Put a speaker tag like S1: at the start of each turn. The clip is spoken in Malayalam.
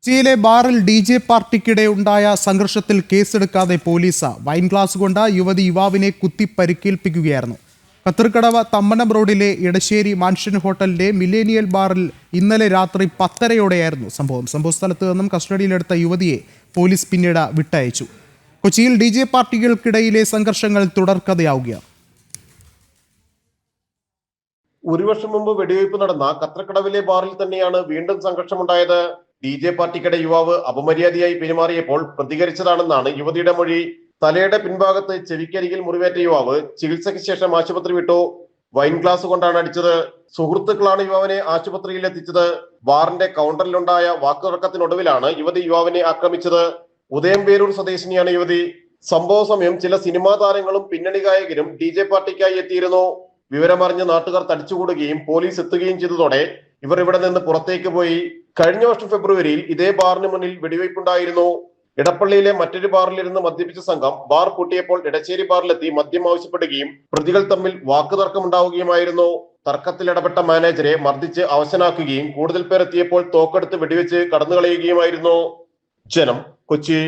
S1: കൊച്ചിയിലെ ബാറിൽ DJ പാർട്ടിക്കിടെ ഉണ്ടായ സംഘർഷത്തിൽ കേസെടുക്കാതെ പോലീസ് വൈൻ ഗ്ലാസ് കൊണ്ട് യുവാവിനെ കുത്തി പരിക്കേൽപ്പിക്കുകയായിരുന്നു. കത്തർക്കടവ് തമ്മനം റോഡിലെ ഇടശ്ശേരി മാൻഷൻ ഹോട്ടലിലെ മില്ലേനിയൽ ബാറിൽ ഇന്നലെ രാത്രി 10:30യോടെയായിരുന്നു സംഭവം. സംഭവസ്ഥലത്ത് നിന്നും കസ്റ്റഡിയിലെടുത്ത യുവതിയെ പോലീസ് പിന്നീട് വിട്ടയച്ചു. കൊച്ചിയിൽ DJ പാർട്ടികൾക്കിടയിലെ സംഘർഷങ്ങൾ തുടർക്കഥയാവുകയാണ്.
S2: ഒരു വർഷം മുമ്പ് വെടിവയ്പ് നടന്ന കത്രക്കടവിലെ ബാറിൽ തന്നെയാണ് വീണ്ടും സംഘർഷമുണ്ടായത്. DJ പാർട്ടിക്കിടെ യുവാവ് അപമര്യാദയായി പെരുമാറിയപ്പോൾ പ്രതികരിച്ചതാണെന്നാണ് യുവതിയുടെ മൊഴി. തലയുടെ പിൻഭാഗത്ത് ചെവിക്കരികിൽ മുറിവേറ്റ യുവാവ് ചികിത്സയ്ക്ക് ശേഷം ആശുപത്രി വിട്ടു. വൈൻ ഗ്ലാസ് കൊണ്ടാണ് അടിച്ചത്. സുഹൃത്തുക്കളാണ് യുവാവിനെ ആശുപത്രിയിൽ എത്തിച്ചത്. ബാറിന്റെ കൗണ്ടറിലുണ്ടായ വാക്കുതർക്കത്തിനൊടുവിലാണ് യുവതി യുവാവിനെ ആക്രമിച്ചത്. ഉദയംപേരൂർ സ്വദേശിനിയാണ് യുവതി. സംഭവ സമയം ചില സിനിമാ താരങ്ങളും പിന്നണി ഗായകരും DJ പാർട്ടിക്കായി എത്തിയിരുന്നു. വിവരമറിഞ്ഞ് നാട്ടുകാർ തടിച്ചുകൂടുകയും പോലീസ് എത്തുകയും ചെയ്തതോടെ ഇവർ ഇവിടെ നിന്ന് പുറത്തേക്ക് പോയി. കഴിഞ്ഞ വർഷം ഫെബ്രുവരിയിൽ ഇതേ ബാറിന് മുന്നിൽ വെടിവയ്പുണ്ടായിരുന്നു. ഇടപ്പള്ളിയിലെ മറ്റൊരു ബാറിലിരുന്ന് മദ്യപിച്ച സംഘം ബാർ പൂട്ടിയപ്പോൾ ഇടശ്ശേരി ബാറിലെത്തി മദ്യം ആവശ്യപ്പെടുകയും പ്രതികൾ തമ്മിൽ വാക്കുതർക്കമുണ്ടാവുകയുമായിരുന്നു. തർക്കത്തിൽ ഇടപെട്ട മാനേജരെ മർദ്ദിച്ച് അവശനാക്കുകയും കൂടുതൽ പേർ എത്തിയപ്പോൾ തോക്കെടുത്ത് വെടിവെച്ച് കടന്നുകളയുകയുമായിരുന്നു. ജനം, കൊച്ചി.